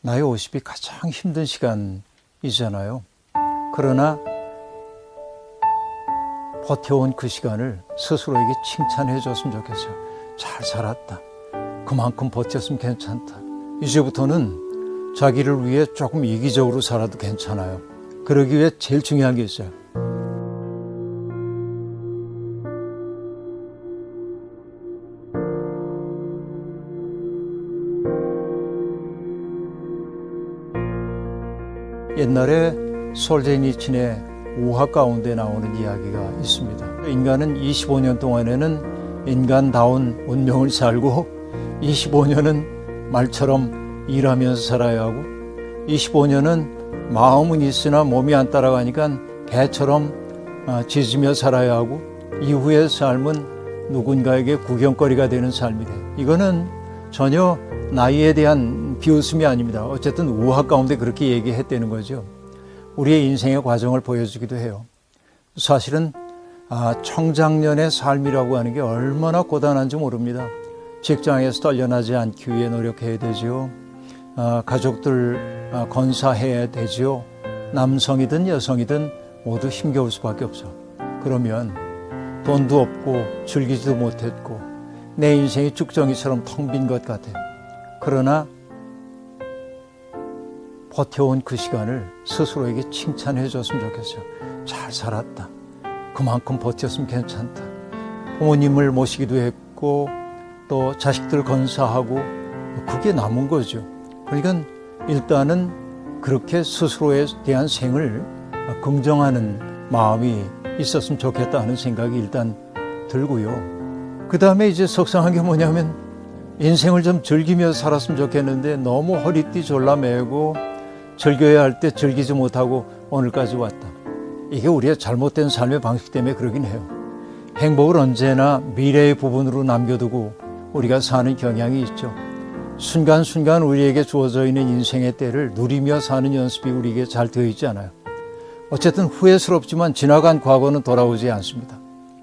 나이 50이 가장 힘든 시간이잖아요. 그러나 버텨온 그 시간을 스스로에게 칭찬해 줬으면 좋겠어요. 잘 살았다. 그만큼 버텼으면 괜찮다. 이제부터는 자기를 위해 조금 이기적으로 살아도 괜찮아요. 그러기 위해 제일 중요한 게 있어요. 옛날에 솔제니친의 우화 가운데 나오는 이야기가 있습니다. 인간은 25년 동안에는 인간다운 운명을 살고 25년은 말처럼 일하면서 살아야 하고 25년은 마음은 있으나 몸이 안 따라가니까 개처럼 짖으며 살아야 하고 이후의 삶은 누군가에게 구경거리가 되는 삶이래. 이거는 전혀 나이에 대한 비웃음이 아닙니다. 어쨌든 우화 가운데 그렇게 얘기했다는 거죠. 우리의 인생의 과정을 보여주기도 해요. 사실은 청장년의 삶이라고 하는 게 얼마나 고단한지 모릅니다. 직장에서 떨려나지 않기 위해 노력해야 되죠. 가족들 건사해야 되죠. 남성이든 여성이든 모두 힘겨울 수밖에 없어. 그러면 돈도 없고 즐기지도 못했고 내 인생이 쭉정이처럼 텅 빈 것 같아. 그러나 버텨온 그 시간을 스스로에게 칭찬해 줬으면 좋겠어요. 잘 살았다. 그만큼 버텼으면 괜찮다. 부모님을 모시기도 했고 또 자식들 건사하고 그게 남은 거죠. 그러니까 일단은 그렇게 스스로에 대한 생을 긍정하는 마음이 있었으면 좋겠다 하는 생각이 일단 들고요. 그 다음에 이제 속상한 게 뭐냐면 인생을 좀 즐기며 살았으면 좋겠는데 너무 허리띠 졸라매고 즐겨야 할 때 즐기지 못하고 오늘까지 왔다. 이게 우리의 잘못된 삶의 방식 때문에 그러긴 해요. 행복을 언제나 미래의 부분으로 남겨두고 우리가 사는 경향이 있죠. 순간순간 우리에게 주어져 있는 인생의 때를 누리며 사는 연습이 우리에게 잘 되어 있지 않아요. 어쨌든 후회스럽지만 지나간 과거는 돌아오지 않습니다.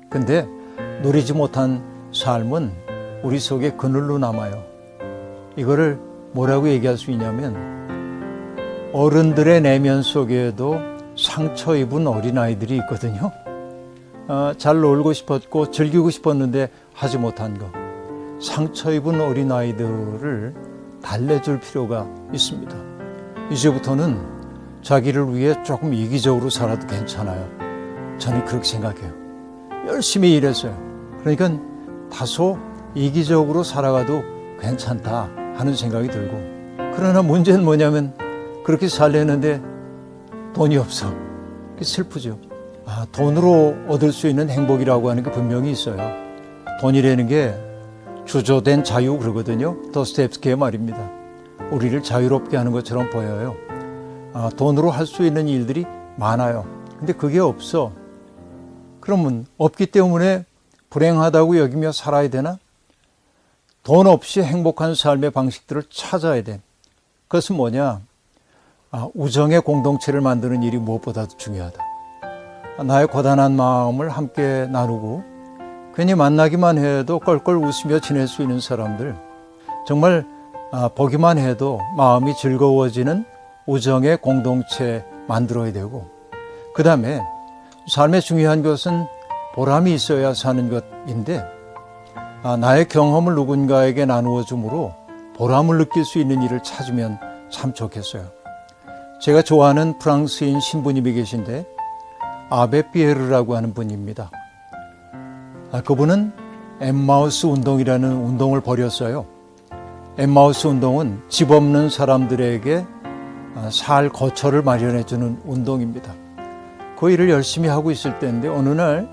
근데 누리지 못한 삶은 우리 속에 그늘로 남아요. 이거를 뭐라고 얘기할 수 있냐면 어른들의 내면 속에도 상처 입은 어린아이들이 있거든요. 잘 놀고 싶었고 즐기고 싶었는데 하지 못한 거. 상처 입은 어린아이들을 달래줄 필요가 있습니다. 이제부터는 자기를 위해 조금 이기적으로 살아도 괜찮아요. 저는 그렇게 생각해요. 열심히 일했어요. 그러니까 다소 이기적으로 살아가도 괜찮다 하는 생각이 들고, 그러나 문제는 뭐냐면 그렇게 살려는데 돈이 없어. 그게 슬프죠. 돈으로 얻을 수 있는 행복이라고 하는 게 분명히 있어요. 돈이라는 게 주조된 자유 그러거든요. 도스토옙스키의 말입니다. 우리를 자유롭게 하는 것처럼 보여요. 돈으로 할 수 있는 일들이 많아요. 근데 그게 없어. 그러면 없기 때문에 불행하다고 여기며 살아야 되나? 돈 없이 행복한 삶의 방식들을 찾아야 돼. 그것은 뭐냐? 우정의 공동체를 만드는 일이 무엇보다도 중요하다. 나의 고단한 마음을 함께 나누고 괜히 만나기만 해도 껄껄 웃으며 지낼 수 있는 사람들, 정말 보기만 해도 마음이 즐거워지는 우정의 공동체 만들어야 되고, 그 다음에 삶의 중요한 것은 보람이 있어야 사는 것인데 나의 경험을 누군가에게 나누어 줌으로 보람을 느낄 수 있는 일을 찾으면 참 좋겠어요. 제가 좋아하는 프랑스인 신부님이 계신데 아베 피에르라고 하는 분입니다. 그분은 엠마우스 운동이라는 운동을 벌였어요. 엠마우스 운동은 집 없는 사람들에게 살 거처를 마련해주는 운동입니다. 그 일을 열심히 하고 있을 때인데 어느 날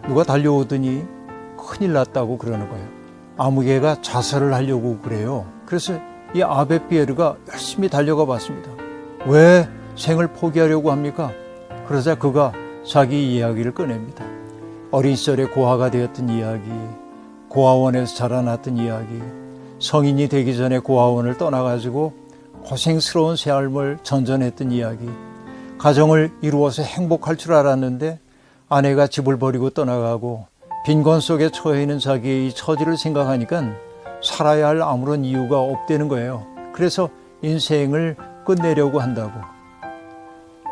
누가 달려오더니 큰일 났다고 그러는 거예요. 아무개가 자살을 하려고 그래요. 그래서 이 아베 피에르가 열심히 달려가 봤습니다. 왜 생을 포기하려고 합니까? 그러자 그가 자기 이야기를 꺼냅니다. 어린 시절에 고아가 되었던 이야기, 고아원에서 자라났던 이야기, 성인이 되기 전에 고아원을 떠나가지고 고생스러운 삶을 전전했던 이야기, 가정을 이루어서 행복할 줄 알았는데 아내가 집을 버리고 떠나가고 빈곤 속에 처해 있는 자기의 이 처지를 생각하니까 살아야 할 아무런 이유가 없다는 거예요. 그래서 인생을 끝내려고 한다고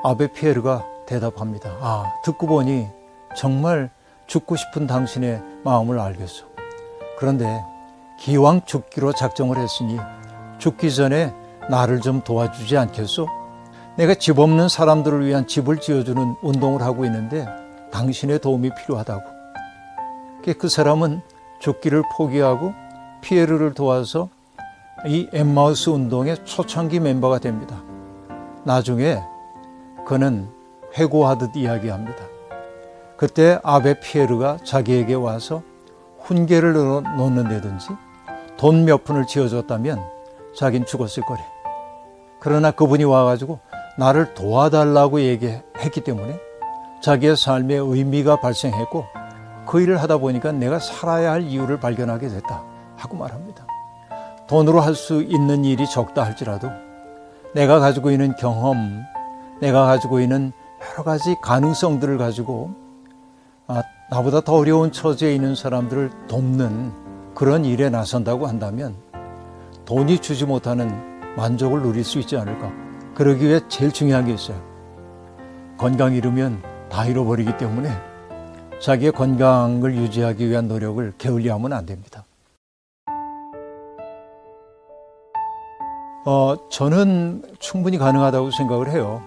아베 피에르가 대답합니다. 듣고 보니 정말 죽고 싶은 당신의 마음을 알겠소. 그런데 기왕 죽기로 작정을 했으니 죽기 전에 나를 좀 도와주지 않겠소? 내가 집 없는 사람들을 위한 집을 지어주는 운동을 하고 있는데 당신의 도움이 필요하다고. 그 사람은 죽기를 포기하고 피에르를 도와서 이 엠마우스 운동의 초창기 멤버가 됩니다. 나중에 그는 회고하듯 이야기합니다. 그때 아베 피에르가 자기에게 와서 훈계를 놓는다든지 돈 몇 푼을 지어줬다면 자긴 죽었을 거래. 그러나 그분이 와가지고 나를 도와달라고 얘기했기 때문에 자기의 삶에 의미가 발생했고 그 일을 하다 보니까 내가 살아야 할 이유를 발견하게 됐다 하고 말합니다. 돈으로 할 수 있는 일이 적다 할지라도 내가 가지고 있는 경험, 내가 가지고 있는 여러 가지 가능성들을 가지고 나보다 더 어려운 처지에 있는 사람들을 돕는 그런 일에 나선다고 한다면 돈이 주지 못하는 만족을 누릴 수 있지 않을까. 그러기 위해 제일 중요한 게 있어요. 건강 잃으면 다 잃어버리기 때문에 자기의 건강을 유지하기 위한 노력을 게을리하면 안 됩니다. 저는 충분히 가능하다고 생각을 해요.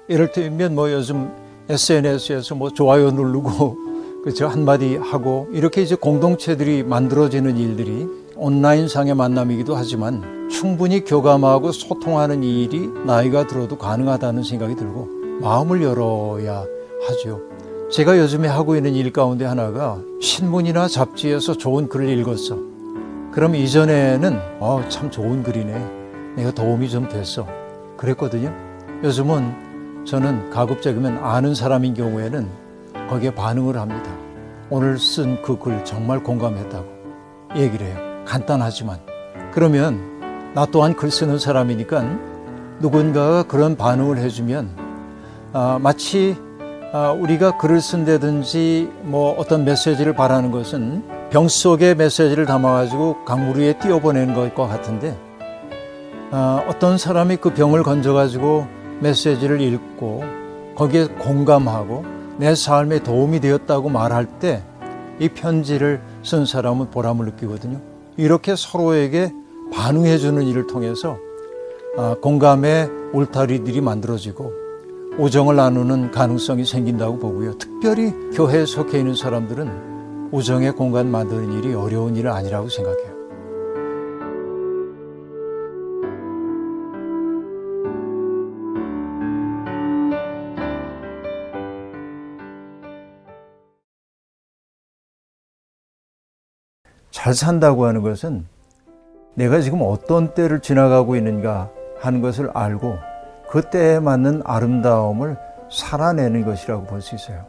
예를 들면 요즘 SNS에서 좋아요 누르고 그렇죠, 한마디 하고 이렇게 이제 공동체들이 만들어지는 일들이 온라인상의 만남이기도 하지만 충분히 교감하고 소통하는 이 일이 나이가 들어도 가능하다는 생각이 들고 마음을 열어야 하죠. 제가 요즘에 하고 있는 일 가운데 하나가 신문이나 잡지에서 좋은 글을 읽었어. 그럼 이전에는 참 좋은 글이네, 내가 도움이 좀 됐어, 그랬거든요. 요즘은 저는 가급적이면 아는 사람인 경우에는 거기에 반응을 합니다. 오늘 쓴 그 글 정말 공감했다고 얘기를 해요. 간단하지만. 그러면 나 또한 글 쓰는 사람이니까 누군가가 그런 반응을 해주면 마치 우리가 글을 쓴다든지 어떤 메시지를 바라는 것은 병 속에 메시지를 담아가지고 강물 위에 띄워보내는 것과 같은데 어떤 사람이 그 병을 건져가지고 메시지를 읽고 거기에 공감하고 내 삶에 도움이 되었다고 말할 때 이 편지를 쓴 사람은 보람을 느끼거든요. 이렇게 서로에게 반응해주는 일을 통해서 공감의 울타리들이 만들어지고 우정을 나누는 가능성이 생긴다고 보고요. 특별히 교회에 속해 있는 사람들은 우정의 공간 만드는 일이 어려운 일은 아니라고 생각해요. 잘 산다고 하는 것은 내가 지금 어떤 때를 지나가고 있는가 하는 것을 알고 그 때에 맞는 아름다움을 살아내는 것이라고 볼 수 있어요.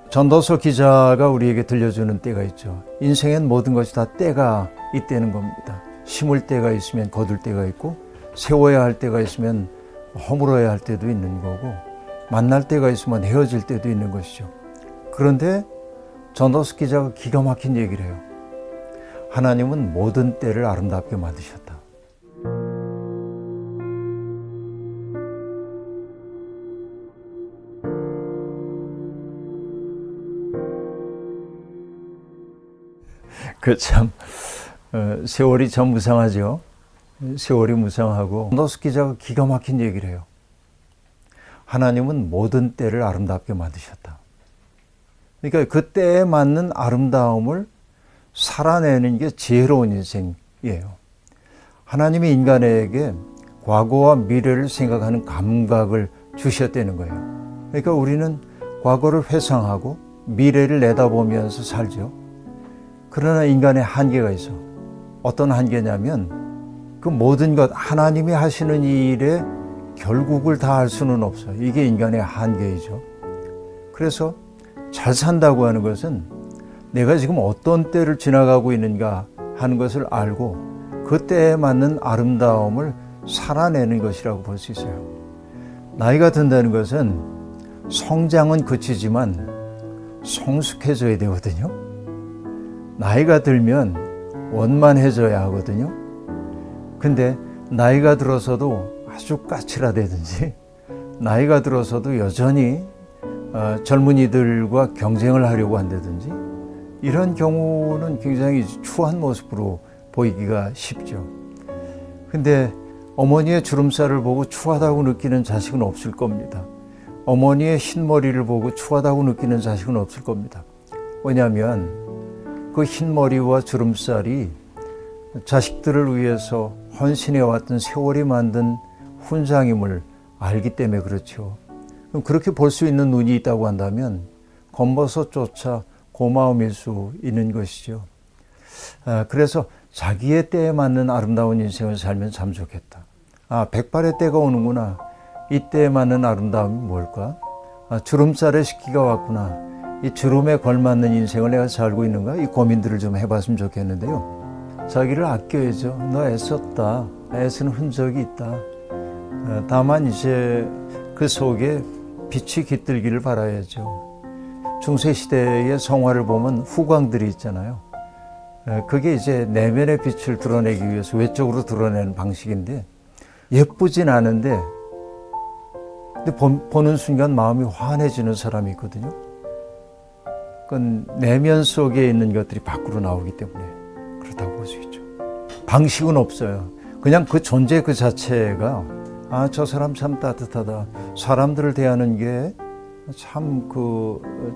전도서 기자가 우리에게 들려주는 때가 있죠. 인생엔 모든 것이 다 때가 있다는 겁니다. 심을 때가 있으면 거둘 때가 있고 세워야 할 때가 있으면 허물어야 할 때도 있는 거고 만날 때가 있으면 헤어질 때도 있는 것이죠. 그런데 전도서 기자가 기가 막힌 얘기를 해요. 하나님은 모든 때를 아름답게 만드셨다. 세월이 참 무상하죠. 세월이 무상하고 전도서 기자가 기가 막힌 얘기를 해요. 하나님은 모든 때를 아름답게 만드셨다. 그러니까 그 때에 맞는 아름다움을 살아내는 게 지혜로운 인생이에요. 하나님이 인간에게 과거와 미래를 생각하는 감각을 주셨다는 거예요. 그러니까 우리는 과거를 회상하고 미래를 내다보면서 살죠. 그러나 인간의 한계가 있어. 어떤 한계냐면 그 모든 것 하나님이 하시는 일에 결국을 다 알 수는 없어요. 이게 인간의 한계이죠. 그래서 잘 산다고 하는 것은 내가 지금 어떤 때를 지나가고 있는가 하는 것을 알고 그 때에 맞는 아름다움을 살아내는 것이라고 볼 수 있어요. 나이가 든다는 것은 성장은 그치지만 성숙해져야 되거든요. 나이가 들면 원만해져야 하거든요. 근데 나이가 들어서도 아주 까칠하다든지 나이가 들어서도 여전히 젊은이들과 경쟁을 하려고 한다든지 이런 경우는 굉장히 추한 모습으로 보이기가 쉽죠. 근데 어머니의 주름살을 보고 추하다고 느끼는 자식은 없을 겁니다. 어머니의 흰머리를 보고 추하다고 느끼는 자식은 없을 겁니다. 왜냐하면 그 흰머리와 주름살이 자식들을 위해서 헌신해왔던 세월이 만든 훈장임을 알기 때문에 그렇죠. 그럼 그렇게 볼 수 있는 눈이 있다고 한다면 검버섯조차 고마움일 수 있는 것이죠. 그래서 자기의 때에 맞는 아름다운 인생을 살면 참 좋겠다. 백발의 때가 오는구나. 이 때에 맞는 아름다움이 뭘까? 주름살의 시기가 왔구나. 이 주름에 걸맞는 인생을 내가 살고 있는가? 이 고민들을 좀 해봤으면 좋겠는데요. 자기를 아껴야죠. 너 애썼다. 애쓰는 흔적이 있다. 다만 이제 그 속에 빛이 깃들기를 바라야죠. 중세시대의 성화를 보면 후광들이 있잖아요. 그게 이제 내면의 빛을 드러내기 위해서 외적으로 드러내는 방식인데 예쁘진 않은데 근데 보는 순간 마음이 환해지는 사람이 있거든요. 그건 내면 속에 있는 것들이 밖으로 나오기 때문에 그렇다고 볼 수 있죠. 방식은 없어요. 그냥 그 존재 그 자체가 저 사람 참 따뜻하다. 사람들을 대하는 게 참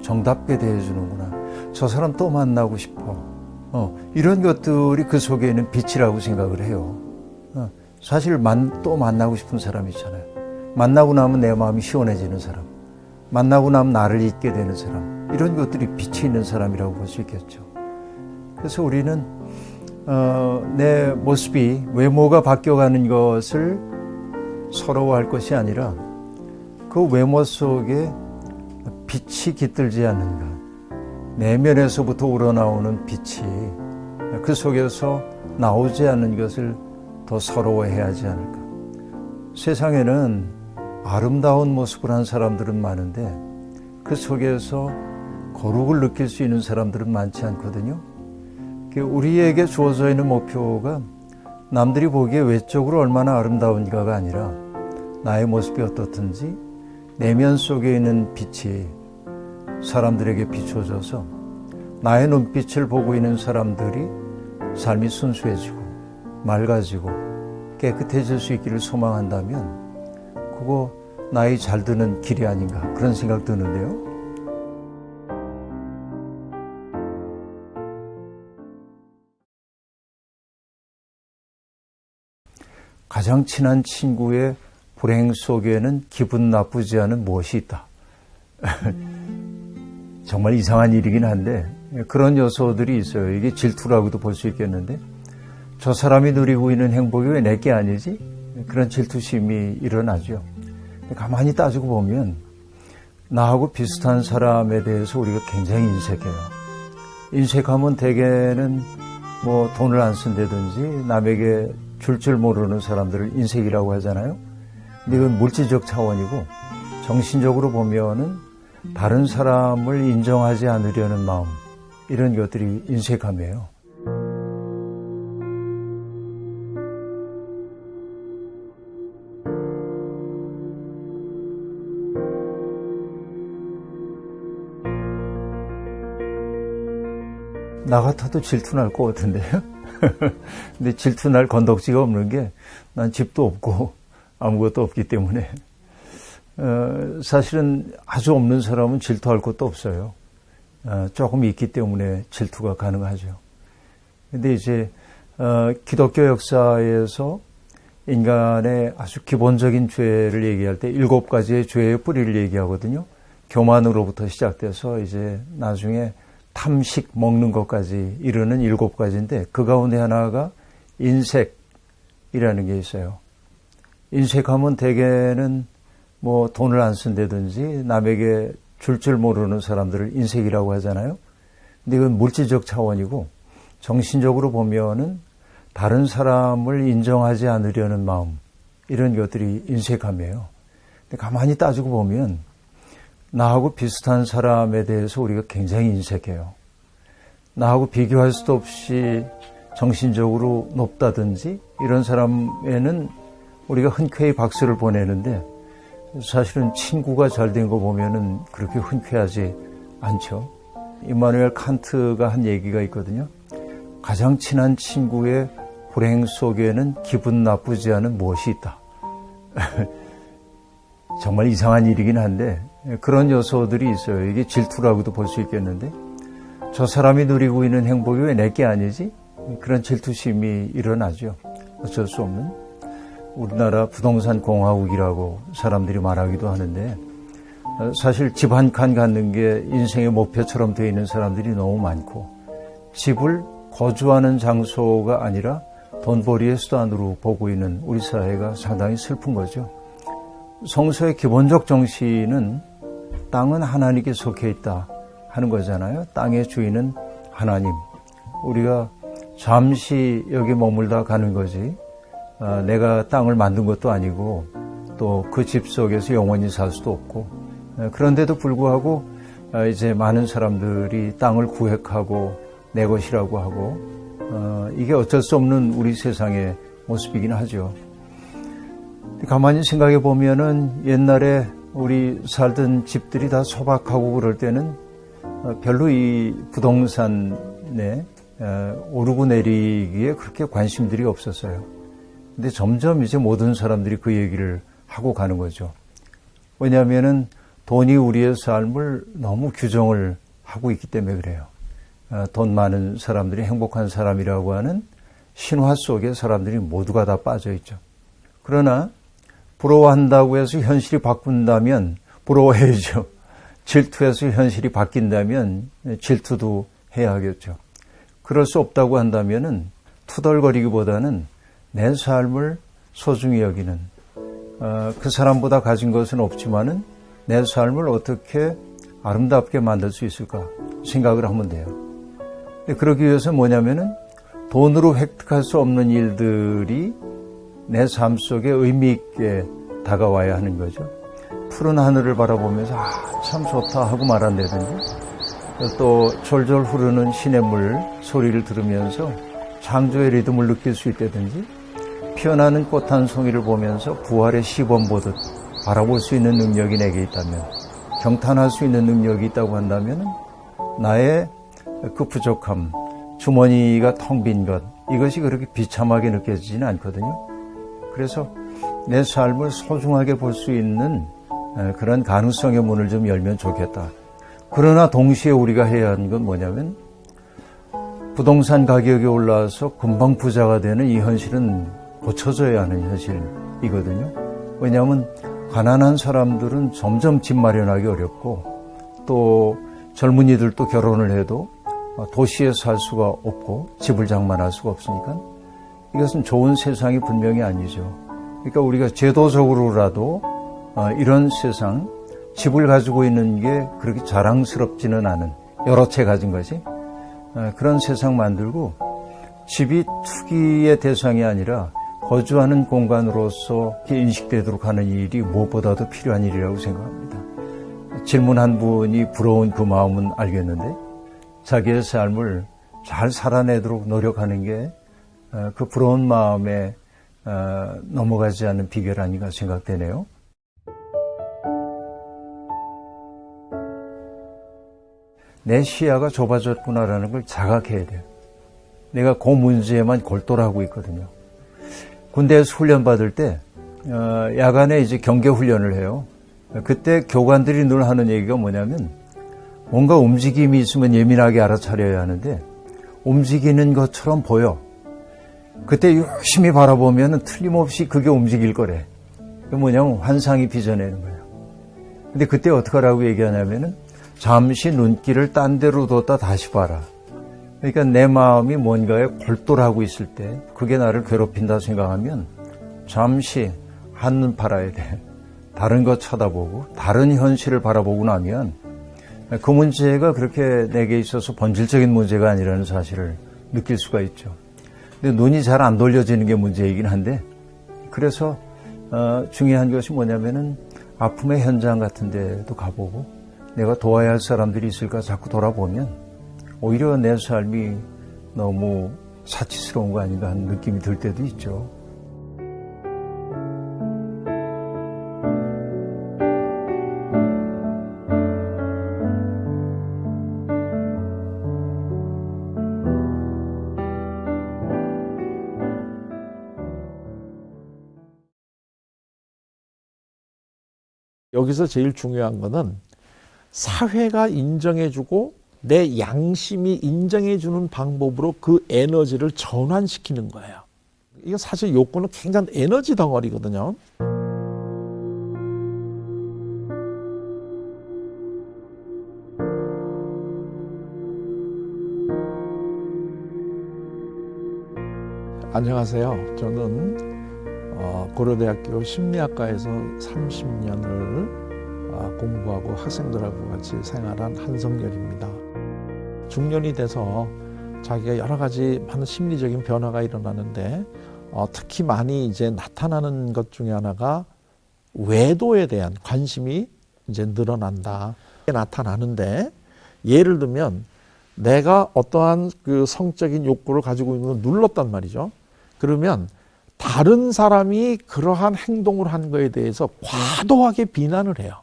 정답게 대해주는구나. 저 사람 또 만나고 싶어. 이런 것들이 그 속에 있는 빛이라고 생각을 해요. 사실 또 만나고 싶은 사람이 있잖아요. 만나고 나면 내 마음이 시원해지는 사람. 만나고 나면 나를 잊게 되는 사람. 이런 것들이 빛이 있는 사람이라고 볼 수 있겠죠. 그래서 우리는 내 모습이 외모가 바뀌어가는 것을 서러워할 것이 아니라 그 외모 속에 빛이 깃들지 않는가. 내면에서부터 우러나오는 빛이 그 속에서 나오지 않는 것을 더 서러워해야 하지 않을까. 세상에는 아름다운 모습을 한 사람들은 많은데 그 속에서 거룩을 느낄 수 있는 사람들은 많지 않거든요. 우리에게 주어져 있는 목표가 남들이 보기에 외적으로 얼마나 아름다운가가 아니라 나의 모습이 어떻든지 내면 속에 있는 빛이 사람들에게 비춰져서 나의 눈빛을 보고 있는 사람들이 삶이 순수해지고 맑아지고 깨끗해질 수 있기를 소망한다면 그거 나이 잘 드는 길이 아닌가 그런 생각 드는데요. 가장 친한 친구의 불행 속에는 기분 나쁘지 않은 무엇이 있다. 정말 이상한 일이긴 한데 그런 요소들이 있어요. 이게 질투라고도 볼 수 있겠는데 저 사람이 누리고 있는 행복이 왜 내게 아니지? 그런 질투심이 일어나죠. 가만히 따지고 보면 나하고 비슷한 사람에 대해서 우리가 굉장히 인색해요. 인색하면 대개는 돈을 안 쓴다든지 남에게 줄 모르는 사람들을 인색이라고 하잖아요. 근데 이건 물질적 차원이고 정신적으로 보면은 다른 사람을 인정하지 않으려는 마음 이런 것들이 인색함이에요. 나 같아도 질투날 것 같은데요. 근데 질투날 건덕지가 없는 게 난 집도 없고 아무것도 없기 때문에 사실은 아주 없는 사람은 질투할 것도 없어요. 조금 있기 때문에 질투가 가능하죠. 근데 이제 기독교 역사에서 인간의 아주 기본적인 죄를 얘기할 때 7가지의 죄의 뿌리를 얘기하거든요. 교만으로부터 시작돼서 이제 나중에 탐식 먹는 것까지 이르는 7가지인데 그 가운데 하나가 인색이라는 게 있어요. 인색하면 대개는 돈을 안 쓴다든지 남에게 줄 모르는 사람들을 인색이라고 하잖아요. 근데 이건 물질적 차원이고 정신적으로 보면은 다른 사람을 인정하지 않으려는 마음 이런 것들이 인색함이에요. 근데 가만히 따지고 보면 나하고 비슷한 사람에 대해서 우리가 굉장히 인색해요. 나하고 비교할 수도 없이 정신적으로 높다든지 이런 사람에는 우리가 흔쾌히 박수를 보내는데 사실은 친구가 잘 된 거 보면은 그렇게 흔쾌하지 않죠. 임마누엘 칸트가 한 얘기가 있거든요. 가장 친한 친구의 불행 속에는 기분 나쁘지 않은 무엇이 있다. 정말 이상한 일이긴 한데 그런 요소들이 있어요. 이게 질투라고도 볼 수 있겠는데 저 사람이 누리고 있는 행복이 왜 내게 아니지? 그런 질투심이 일어나죠. 어쩔 수 없는. 우리나라 부동산 공화국이라고 사람들이 말하기도 하는데 사실 집 한 칸 갖는 게 인생의 목표처럼 되어 있는 사람들이 너무 많고 집을 거주하는 장소가 아니라 돈벌이의 수단으로 보고 있는 우리 사회가 상당히 슬픈 거죠. 성서의 기본적 정신은 땅은 하나님께 속해 있다 하는 거잖아요. 땅의 주인은 하나님. 우리가 잠시 여기 머물다 가는 거지 내가 땅을 만든 것도 아니고 또 그 집 속에서 영원히 살 수도 없고 그런데도 불구하고 이제 많은 사람들이 땅을 구획하고 내 것이라고 하고 이게 어쩔 수 없는 우리 세상의 모습이긴 하죠. 가만히 생각해 보면은 옛날에 우리 살던 집들이 다 소박하고 그럴 때는 별로 이 부동산에 오르고 내리기에 그렇게 관심들이 없었어요. 근데 점점 이제 모든 사람들이 그 얘기를 하고 가는 거죠. 왜냐하면은 돈이 우리의 삶을 너무 규정을 하고 있기 때문에 그래요. 돈 많은 사람들이 행복한 사람이라고 하는 신화 속에 사람들이 모두가 다 빠져 있죠. 그러나 부러워한다고 해서 현실이 바꾼다면 부러워해야죠. 질투해서 현실이 바뀐다면 질투도 해야 하겠죠. 그럴 수 없다고 한다면은 투덜거리기보다는 내 삶을 소중히 여기는 그 사람보다 가진 것은 없지만은 내 삶을 어떻게 아름답게 만들 수 있을까 생각을 하면 돼요. 그러기 위해서 뭐냐면은 돈으로 획득할 수 없는 일들이 내 삶 속에 의미 있게 다가와야 하는 거죠. 푸른 하늘을 바라보면서 참 좋다 하고 말한다든지 또 졸졸 흐르는 시냇물 소리를 들으면서 창조의 리듬을 느낄 수 있다든지 피어나는 꽃 한 송이를 보면서 부활의 시범 보듯 바라볼 수 있는 능력이 내게 있다면 경탄할 수 있는 능력이 있다고 한다면 나의 그 부족함, 주머니가 텅 빈 것 이것이 그렇게 비참하게 느껴지지는 않거든요. 그래서 내 삶을 소중하게 볼 수 있는 그런 가능성의 문을 좀 열면 좋겠다. 그러나 동시에 우리가 해야 하는 건 뭐냐면 부동산 가격이 올라서 금방 부자가 되는 이 현실은 고쳐져야 하는 현실이거든요. 왜냐하면 가난한 사람들은 점점 집 마련하기 어렵고 또 젊은이들도 결혼을 해도 도시에 살 수가 없고 집을 장만할 수가 없으니까 이것은 좋은 세상이 분명히 아니죠. 그러니까 우리가 제도적으로라도 이런 세상, 집을 가지고 있는 게 그렇게 자랑스럽지는 않은 여러 채 가진 것이 그런 세상 만들고 집이 투기의 대상이 아니라 거주하는 공간으로서 인식되도록 하는 일이 무엇보다도 필요한 일이라고 생각합니다. 질문한 분이 부러운 그 마음은 알겠는데 자기의 삶을 잘 살아내도록 노력하는 게 그 부러운 마음에 넘어가지 않는 비결 아닌가 생각되네요. 내 시야가 좁아졌구나라는 걸 자각해야 돼요. 내가 그 문제에만 골똘하고 있거든요. 군대에서 훈련 받을 때 야간에 이제 경계 훈련을 해요. 그때 교관들이 늘 하는 얘기가 뭐냐면 뭔가 움직임이 있으면 예민하게 알아차려야 하는데 움직이는 것처럼 보여. 그때 열심히 바라보면 틀림없이 그게 움직일 거래. 그게 뭐냐면 환상이 빚어내는 거예요. 근데 그때 어떻게 하라고 얘기하냐면은 잠시 눈길을 딴 데로 뒀다 다시 봐라. 그러니까 내 마음이 뭔가에 골똘하고 있을 때 그게 나를 괴롭힌다 생각하면 잠시 한눈 팔아야 돼. 다른 거 쳐다보고 다른 현실을 바라보고 나면 그 문제가 그렇게 내게 있어서 본질적인 문제가 아니라는 사실을 느낄 수가 있죠. 근데 눈이 잘 안 돌려지는 게 문제이긴 한데 그래서 중요한 것이 뭐냐면은 아픔의 현장 같은 데도 가보고 내가 도와야 할 사람들이 있을까 자꾸 돌아보면 오히려 내 삶이 너무 사치스러운 거 아닌가 하는 느낌이 들 때도 있죠. 여기서 제일 중요한 거는 사회가 인정해주고 내 양심이 인정해주는 방법으로 그 에너지를 전환시키는 거예요. 이거 사실 욕구는 굉장히 에너지 덩어리거든요. 안녕하세요. 저는 고려대학교 심리학과에서 30년을 공부하고 학생들하고 같이 생활한 한성열입니다. 중년이 돼서 자기가 여러 가지 많은 심리적인 변화가 일어나는데 특히 많이 이제 나타나는 것 중에 하나가 외도에 대한 관심이 이제 늘어난다. 나타나는데 예를 들면 내가 어떠한 그 성적인 욕구를 가지고 있는 걸 눌렀단 말이죠. 그러면 다른 사람이 그러한 행동을 한 거에 대해서 과도하게 비난을 해요.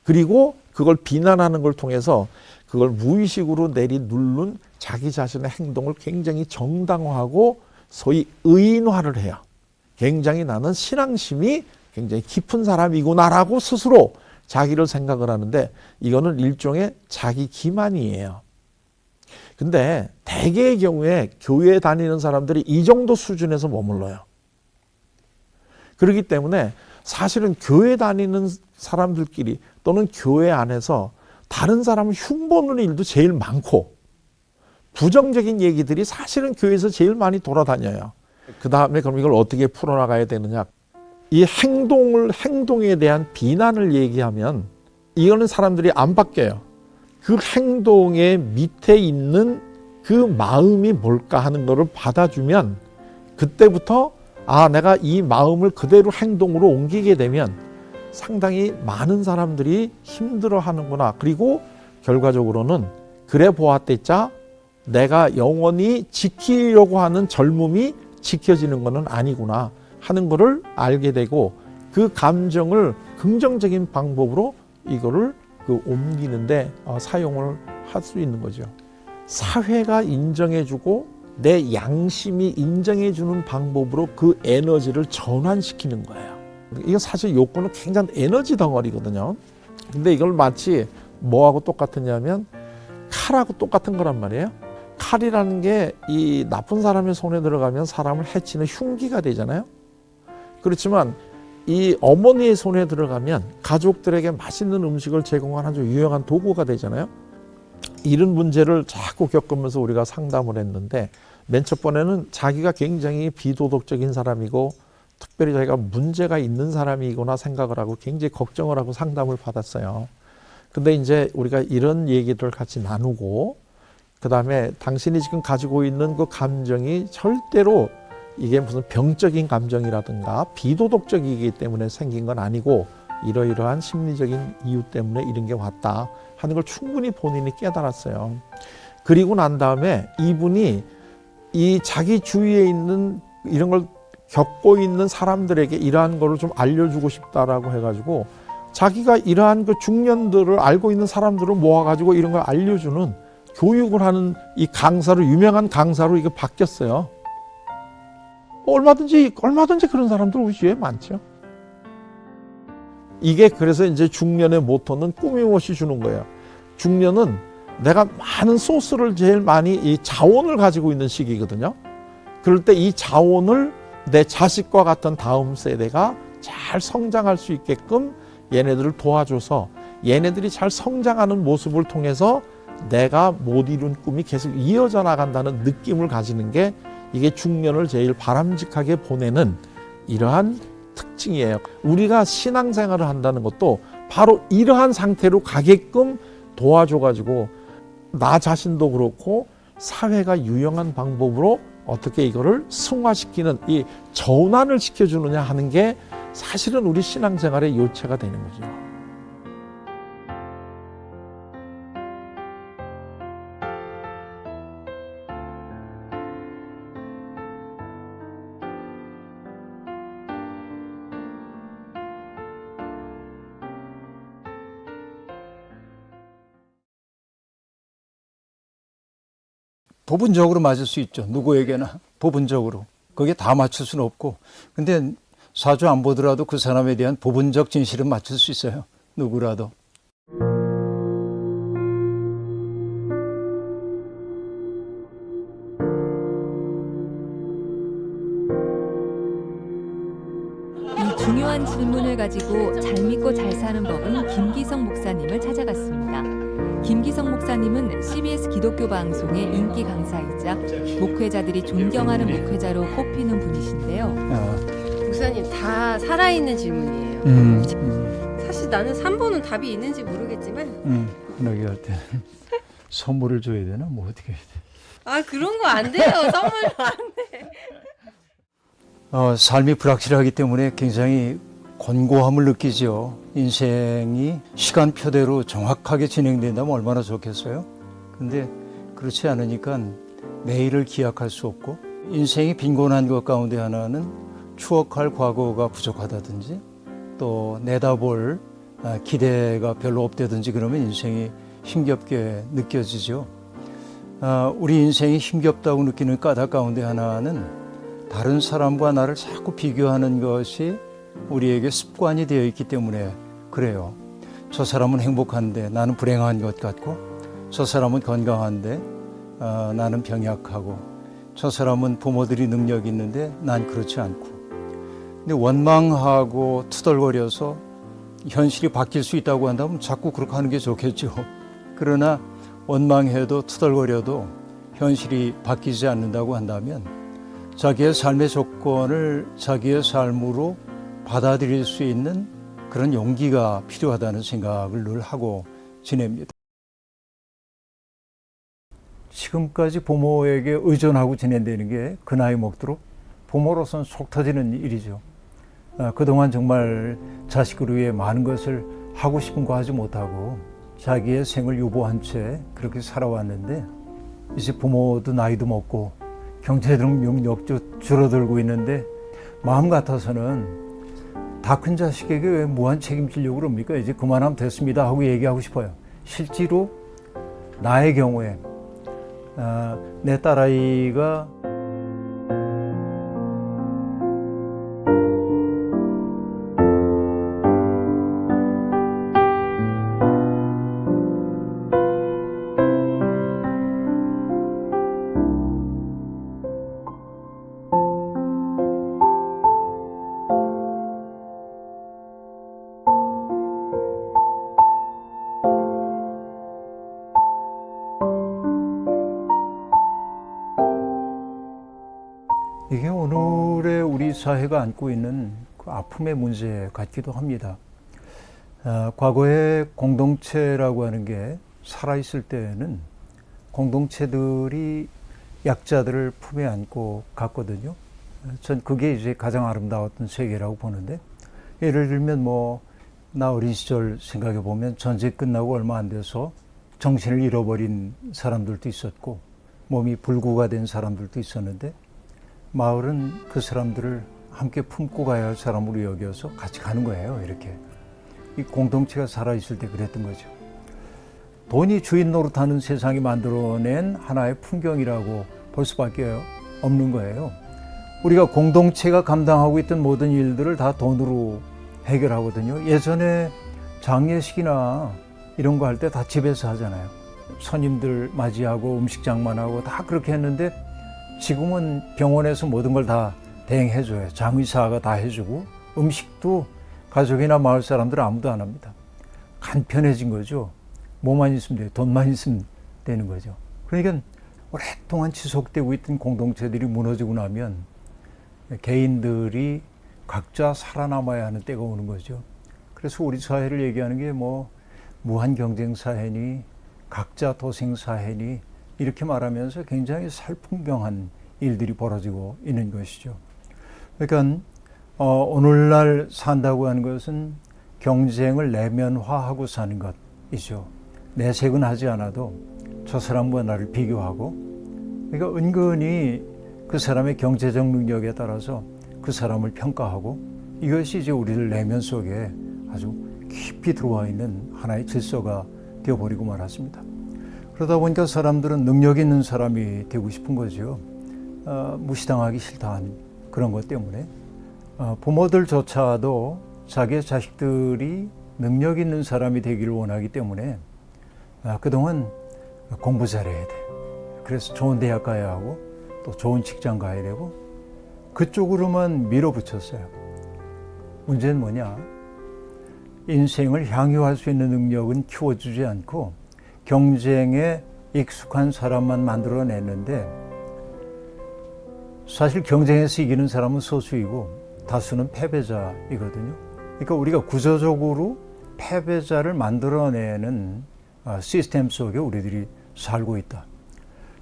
그리고 그걸 비난하는 걸 통해서 그걸 무의식으로 누른 자기 자신의 행동을 굉장히 정당화하고 소위 의인화를 해요. 굉장히 나는 신앙심이 굉장히 깊은 사람이구나라고 스스로 자기를 생각을 하는데 이거는 일종의 자기 기만이에요. 근데 대개의 경우에 교회에 다니는 사람들이 이 정도 수준에서 머물러요. 그렇기 때문에 사실은 교회 다니는 사람들끼리 또는 교회 안에서 다른 사람을 흉보는 일도 제일 많고 부정적인 얘기들이 사실은 교회에서 제일 많이 돌아다녀요. 그 다음에 그럼 이걸 어떻게 풀어나가야 되느냐. 이 행동에 대한 비난을 얘기하면 이거는 사람들이 안 바뀌어요. 그 행동의 밑에 있는 그 마음이 뭘까 하는 거를 받아주면 그때부터 내가 이 마음을 그대로 행동으로 옮기게 되면 상당히 많은 사람들이 힘들어 하는구나. 그리고 결과적으로는 그래 보았댔자 내가 영원히 지키려고 하는 젊음이 지켜지는 것은 아니구나 하는 거를 알게 되고 그 감정을 긍정적인 방법으로 이거를 옮기는데 사용을 할 수 있는 거죠. 사회가 인정해주고 내 양심이 인정해주는 방법으로 그 에너지를 전환시키는 거예요. 이거 사실 욕구는 굉장히 에너지 덩어리거든요. 근데 이걸 마치 뭐하고 똑같으냐면 칼하고 똑같은 거란 말이에요. 칼이라는 게 이 나쁜 사람의 손에 들어가면 사람을 해치는 흉기가 되잖아요. 그렇지만 이 어머니의 손에 들어가면 가족들에게 맛있는 음식을 제공하는 아주 유용한 도구가 되잖아요. 이런 문제를 자꾸 겪으면서 우리가 상담을 했는데 맨 첫 번에는 자기가 굉장히 비도덕적인 사람이고 특별히 자기가 문제가 있는 사람이구나 생각을 하고 굉장히 걱정을 하고 상담을 받았어요. 근데 이제 우리가 이런 얘기를 같이 나누고 그 다음에 당신이 지금 가지고 있는 그 감정이 절대로 이게 무슨 병적인 감정이라든가 비도덕적이기 때문에 생긴 건 아니고 이러이러한 심리적인 이유 때문에 이런 게 왔다 하는 걸 충분히 본인이 깨달았어요. 그리고 난 다음에 이분이 이 자기 주위에 있는 이런 걸 겪고 있는 사람들에게 이러한 거를 좀 알려주고 싶다라고 해가지고 자기가 이러한 그 중년들을 알고 있는 사람들을 모아가지고 이런 걸 알려주는 교육을 하는 이 강사로 유명한 강사로 이게 바뀌었어요. 얼마든지 그런 사람들 우리 주위에 많죠. 이게 그래서 이제 중년의 모토는 꾸밈없이 주는 거예요. 중년은 내가 많은 소스를 제일 많이 이 자원을 가지고 있는 시기거든요. 그럴 때 이 자원을 내 자식과 같은 다음 세대가 잘 성장할 수 있게끔 얘네들을 도와줘서 얘네들이 잘 성장하는 모습을 통해서 내가 못 이룬 꿈이 계속 이어져 나간다는 느낌을 가지는 게 이게 중년을 제일 바람직하게 보내는 이러한 특징이에요. 우리가 신앙생활을 한다는 것도 바로 이러한 상태로 가게끔 도와줘가지고 나 자신도 그렇고 사회가 유용한 방법으로 어떻게 이거를 승화시키는 이 전환을 시켜주느냐 하는 게 사실은 우리 신앙생활의 요체가 되는 거죠. 부분적으로 맞을 수 있죠. 누구에게나 부분적으로. 그게 다 맞출 수는 없고. 근데 사주 안 보더라도 그 사람에 대한 부분적 진실은 맞출 수 있어요. 누구라도. 이 중요한 질문을 가지고 잘 믿고 잘 사는 법은 김기성 목사님을 찾아갔습니다. 김기성 목사님은 CBS 기독교 방송의 인기 강사이자 목회자들이 존경하는 목회자로 꼽히는 분이신데요. 목사님, 다 살아있는 질문이에요. 사실 나는 3번은 답이 있는지 모르겠지만 흔하게 할 때 선물을 줘야 되나? 뭐 어떻게 해야 돼? 아, 그런 거 안 돼요. 선물 안 돼. 삶이 불확실하기 때문에 굉장히 곤고함을 느끼죠. 인생이 시간표대로 정확하게 진행된다면 얼마나 좋겠어요. 근데 그렇지 않으니까 내일을 기약할 수 없고, 인생이 빈곤한 것 가운데 하나는 추억할 과거가 부족하다든지 또 내다볼 기대가 별로 없다든지 그러면 인생이 힘겹게 느껴지죠. 우리 인생이 힘겹다고 느끼는 까닭 가운데 하나는 다른 사람과 나를 자꾸 비교하는 것이 우리에게 습관이 되어 있기 때문에 그래요. 저 사람은 행복한데 나는 불행한 것 같고, 저 사람은 건강한데 나는 병약하고, 저 사람은 부모들이 능력이 있는데 난 그렇지 않고. 근데 원망하고 투덜거려서 현실이 바뀔 수 있다고 한다면 자꾸 그렇게 하는 게 좋겠죠. 그러나 원망해도 투덜거려도 현실이 바뀌지 않는다고 한다면 자기의 삶의 조건을 자기의 삶으로 받아들일 수 있는 그런 용기가 필요하다는 생각을 늘 하고 지냅니다. 지금까지 부모에게 의존하고 지낸다는 게 그 나이 먹도록 부모로서는 속 터지는 일이죠. 그동안 정말 자식을 위해 많은 것을 하고 싶은 거 하지 못하고 자기의 생을 유보한 채 그렇게 살아왔는데, 이제 부모도 나이도 먹고 경제적 능력도 줄어들고 있는데 마음 같아서는 다 큰 자식에게 왜 무한 책임지려고 그럽니까? 이제 그만하면 됐습니다 하고 얘기하고 싶어요. 실제로 나의 경우에 내 딸아이가 이게 오늘의 우리 사회가 안고 있는 그 아픔의 문제 같기도 합니다. 과거에 공동체라고 하는 게 살아있을 때는 공동체들이 약자들을 품에 안고 갔거든요. 전 그게 이제 가장 아름다웠던 세계라고 보는데, 예를 들면 나 어린 시절 생각해 보면 전쟁 끝나고 얼마 안 돼서 정신을 잃어버린 사람들도 있었고 몸이 불구가 된 사람들도 있었는데, 마을은 그 사람들을 함께 품고 가야 할 사람으로 여겨서 같이 가는 거예요. 이렇게 이 공동체가 살아있을 때 그랬던 거죠. 돈이 주인 노릇하는 세상이 만들어낸 하나의 풍경이라고 볼 수밖에 없는 거예요. 우리가 공동체가 감당하고 있던 모든 일들을 다 돈으로 해결하거든요. 예전에 장례식이나 이런 거 할 때 다 집에서 하잖아요. 손님들 맞이하고 음식 장만하고 다 그렇게 했는데, 지금은 병원에서 모든 걸 다 대행해줘요. 장의사가 다 해주고, 음식도 가족이나 마을 사람들은 아무도 안 합니다. 간편해진 거죠. 뭐만 있으면 돼요. 돈만 있으면 되는 거죠. 그러니까 오랫동안 지속되고 있던 공동체들이 무너지고 나면 개인들이 각자 살아남아야 하는 때가 오는 거죠. 그래서 우리 사회를 얘기하는 게 무한 경쟁 사회니 각자 도생 사회니 이렇게 말하면서 굉장히 살풍경한 일들이 벌어지고 있는 것이죠. 그러니까 오늘날 산다고 하는 것은 경쟁을 내면화하고 사는 것이죠. 내색은 하지 않아도 저 사람과 나를 비교하고, 그러니까 은근히 그 사람의 경제적 능력에 따라서 그 사람을 평가하고, 이것이 이제 우리들 내면 속에 아주 깊이 들어와 있는 하나의 질서가 되어버리고 말았습니다. 그러다 보니까 사람들은 능력 있는 사람이 되고 싶은 거죠. 무시당하기 싫다는 그런 것 때문에 부모들조차도 자기의 자식들이 능력 있는 사람이 되기를 원하기 때문에 그동안 공부 잘해야 돼. 그래서 좋은 대학 가야 하고 또 좋은 직장 가야 되고 그쪽으로만 밀어붙였어요. 문제는 뭐냐? 인생을 향유할 수 있는 능력은 키워주지 않고 경쟁에 익숙한 사람만 만들어냈는데 사실 경쟁에서 이기는 사람은 소수이고 다수는 패배자이거든요. 그러니까 우리가 구조적으로 패배자를 만들어내는 시스템 속에 우리들이 살고 있다.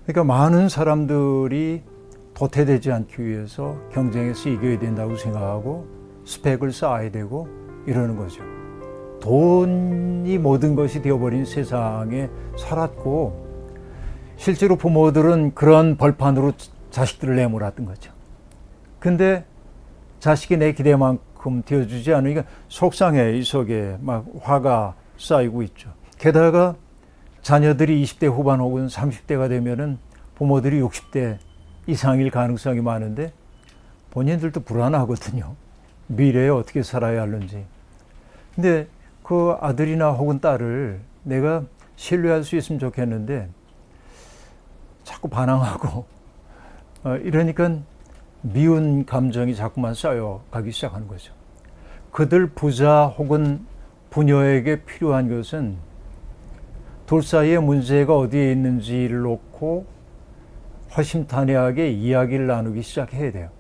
그러니까 많은 사람들이 도태되지 않기 위해서 경쟁에서 이겨야 된다고 생각하고 스펙을 쌓아야 되고 이러는 거죠. 돈이 모든 것이 되어버린 세상에 살았고 실제로 부모들은 그런 벌판으로 자식들을 내몰았던 거죠. 근데 자식이 내 기대만큼 되어주지 않으니까 속상해. 이 속에 막 화가 쌓이고 있죠. 게다가 자녀들이 20대 후반 혹은 30대가 되면은 부모들이 60대 이상일 가능성이 많은데 본인들도 불안하거든요. 미래에 어떻게 살아야 하는지. 근데 그 아들이나 혹은 딸을 내가 신뢰할 수 있으면 좋겠는데 자꾸 반항하고 이러니까 미운 감정이 자꾸만 쌓여가기 시작하는 거죠. 그들 부자 혹은 부녀에게 필요한 것은 둘 사이의 문제가 어디에 있는지를 놓고 허심탄회하게 이야기를 나누기 시작해야 돼요.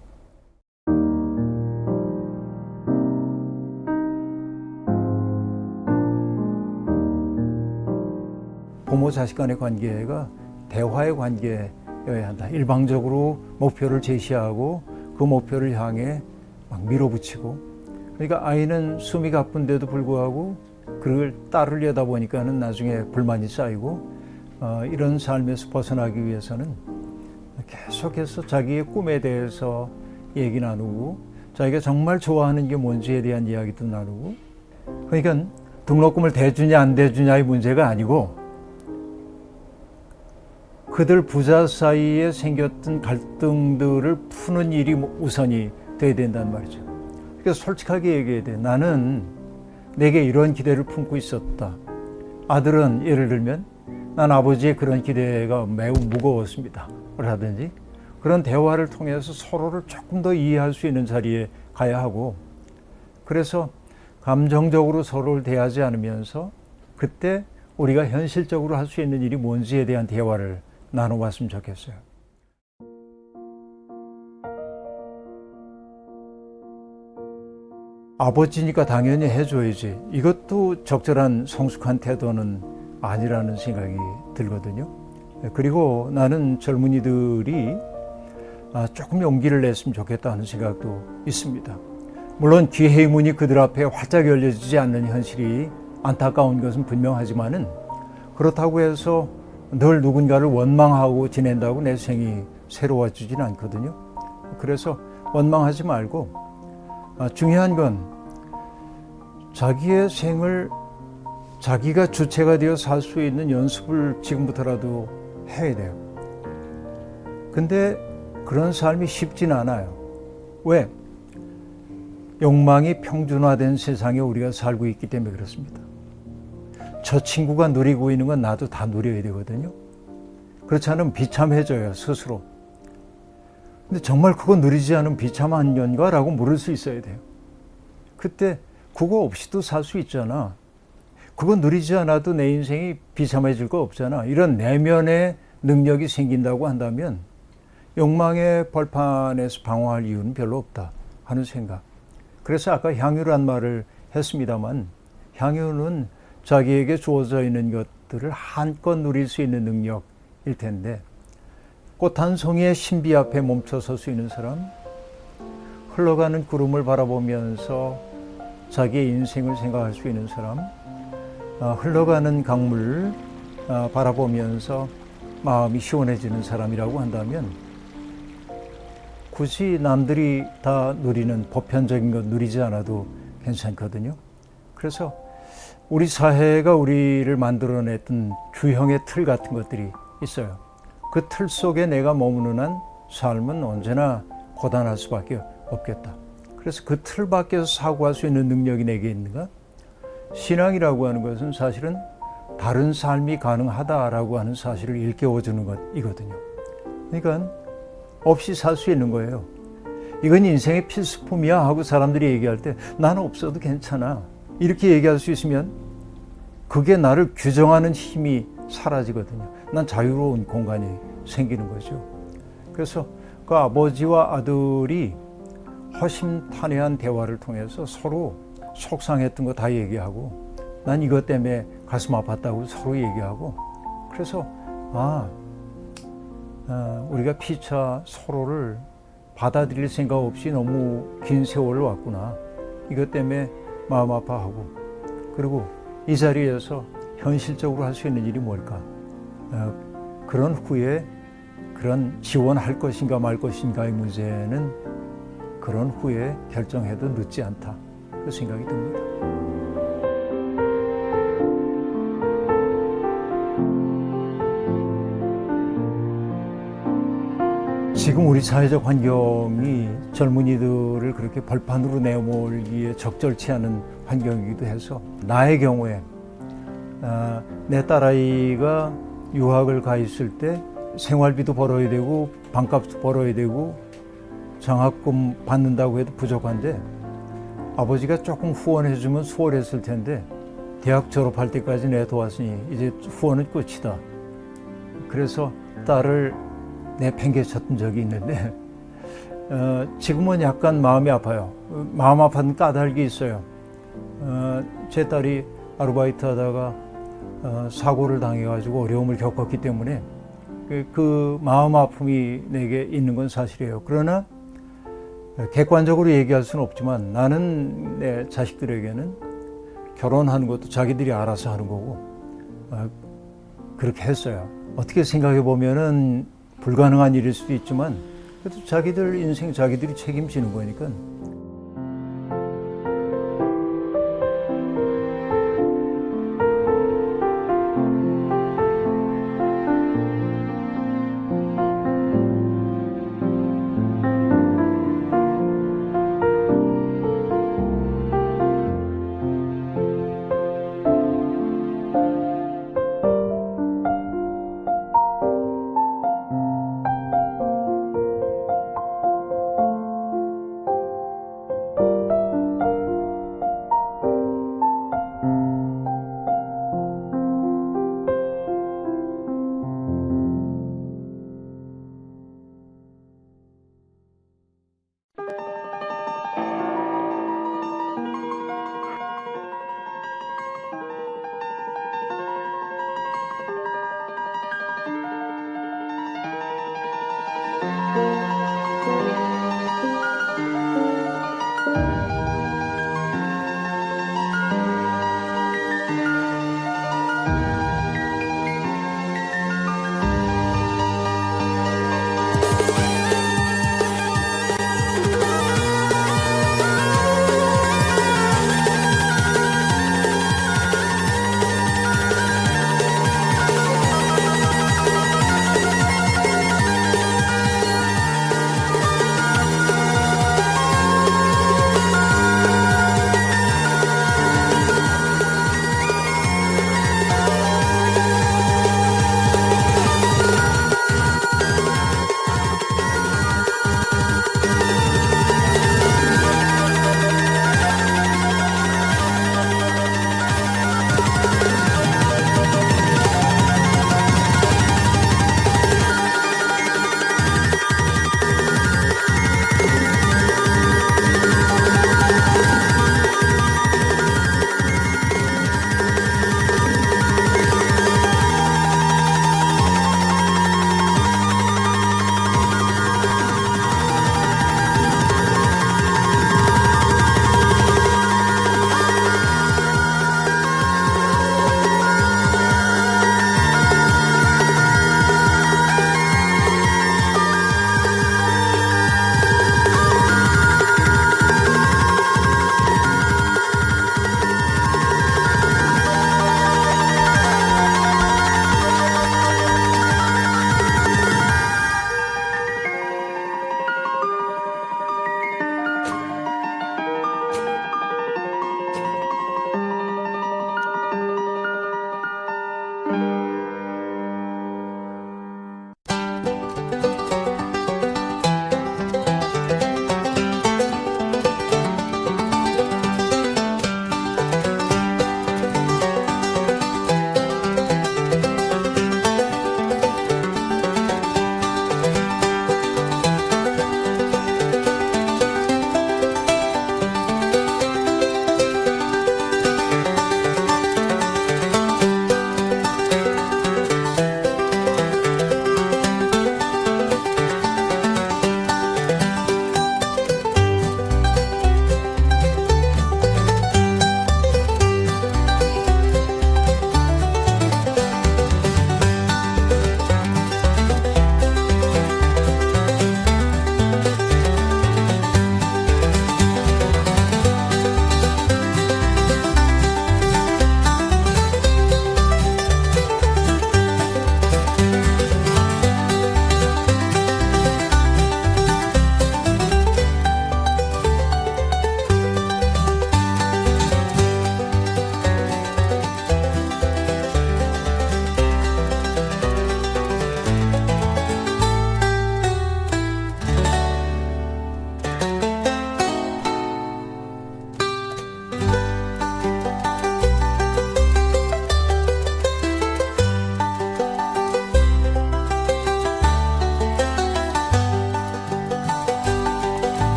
부모 자식 간의 관계가 대화의 관계여야 한다. 일방적으로 목표를 제시하고 그 목표를 향해 막 밀어붙이고 그러니까 아이는 숨이 가쁜데도 불구하고 그걸 따르려다 보니까는 나중에 불만이 쌓이고 이런 삶에서 벗어나기 위해서는 계속해서 자기의 꿈에 대해서 얘기 나누고 자기가 정말 좋아하는 게 뭔지에 대한 이야기도 나누고 그러니까 등록금을 대주냐 안 대주냐의 문제가 아니고 그들 부자 사이에 생겼던 갈등들을 푸는 일이 우선이 돼야 된다는 말이죠. 그러니까 솔직하게 얘기해야 돼. 나는 내게 이런 기대를 품고 있었다. 아들은 예를 들면 난 아버지의 그런 기대가 매우 무거웠습니다. 라든지 그런 대화를 통해서 서로를 조금 더 이해할 수 있는 자리에 가야 하고 그래서 감정적으로 서로를 대하지 않으면서 그때 우리가 현실적으로 할 수 있는 일이 뭔지에 대한 대화를 나눠봤으면 좋겠어요. 아버지니까 당연히 해줘야지. 이것도 적절한 성숙한 태도는 아니라는 생각이 들거든요. 그리고 나는 젊은이들이 조금 용기를 냈으면 좋겠다 하는 생각도 있습니다. 물론 기회의 문이 그들 앞에 활짝 열려지지 않는 현실이 안타까운 것은 분명하지만은 그렇다고 해서 늘 누군가를 원망하고 지낸다고 내 생이 새로워지진 않거든요. 그래서 원망하지 말고 중요한 건 자기의 생을 자기가 주체가 되어 살 수 있는 연습을 지금부터라도 해야 돼요. 근데 그런 삶이 쉽진 않아요. 왜? 욕망이 평준화된 세상에 우리가 살고 있기 때문에 그렇습니다. 저 친구가 누리고 있는 건 나도 다 누려야 되거든요. 그렇지 않으면 비참해져요, 스스로. 근데 정말 그거 누리지 않으면 비참한 년가? 라고 물을 수 있어야 돼요. 그때 그거 없이도 살 수 있잖아. 그거 누리지 않아도 내 인생이 비참해질 거 없잖아. 이런 내면의 능력이 생긴다고 한다면 욕망의 벌판에서 방황할 이유는 별로 없다 하는 생각. 그래서 아까 향유란 말을 했습니다만 향유는 자기에게 주어져 있는 것들을 한껏 누릴 수 있는 능력일 텐데 꽃 한 송이의 신비 앞에 멈춰 설 수 있는 사람, 흘러가는 구름을 바라보면서 자기의 인생을 생각할 수 있는 사람, 흘러가는 강물 바라보면서 마음이 시원해지는 사람이라고 한다면 굳이 남들이 다 누리는 보편적인 것 누리지 않아도 괜찮거든요. 그래서 우리 사회가 우리를 만들어냈던 주형의 틀 같은 것들이 있어요. 그 틀 속에 내가 머무는 한 삶은 언제나 고단할 수밖에 없겠다. 그래서 그 틀 밖에서 사고할 수 있는 능력이 내게 있는가? 신앙이라고 하는 것은 사실은 다른 삶이 가능하다라고 하는 사실을 일깨워주는 것이거든요. 그러니까 없이 살 수 있는 거예요. 이건 인생의 필수품이야 하고 사람들이 얘기할 때 나는 없어도 괜찮아 이렇게 얘기할 수 있으면 그게 나를 규정하는 힘이 사라지거든요. 난 자유로운 공간이 생기는 거죠. 그래서 그 아버지와 아들이 허심탄회한 대화를 통해서 서로 속상했던 거 다 얘기하고 난 이것 때문에 가슴 아팠다고 서로 얘기하고 그래서 우리가 피차 서로를 받아들일 생각 없이 너무 긴 세월을 왔구나. 이것 때문에 마음 아파하고 그리고 이 자리에서 현실적으로 할 수 있는 일이 뭘까? 그런 후에 그런 지원할 것인가 말 것인가의 문제는 그런 후에 결정해도 늦지 않다. 그 생각이 듭니다. 지금 우리 사회적 환경이 젊은이들을 그렇게 벌판으로 내몰기에 적절치 않은 환경이기도 해서 나의 경우에 내 딸아이가 유학을 가 있을 때 생활비도 벌어야 되고 방값도 벌어야 되고 장학금 받는다고 해도 부족한데 아버지가 조금 후원해주면 수월했을 텐데 대학 졸업할 때까지 내 도왔으니 이제 후원은 끝이다. 그래서 딸을 내팽개쳤던 적이 있는데 지금은 약간 마음이 아파요. 마음 아픈 까닭이 있어요. 제 딸이 아르바이트 하다가 사고를 당해가지고 어려움을 겪었기 때문에 그 마음 아픔이 내게 있는 건 사실이에요. 그러나 객관적으로 얘기할 수는 없지만 나는 내 자식들에게는 결혼하는 것도 자기들이 알아서 하는 거고 그렇게 했어요. 어떻게 생각해 보면은 불가능한 일일 수도 있지만 그래도 자기들 인생 자기들이 책임지는 거니까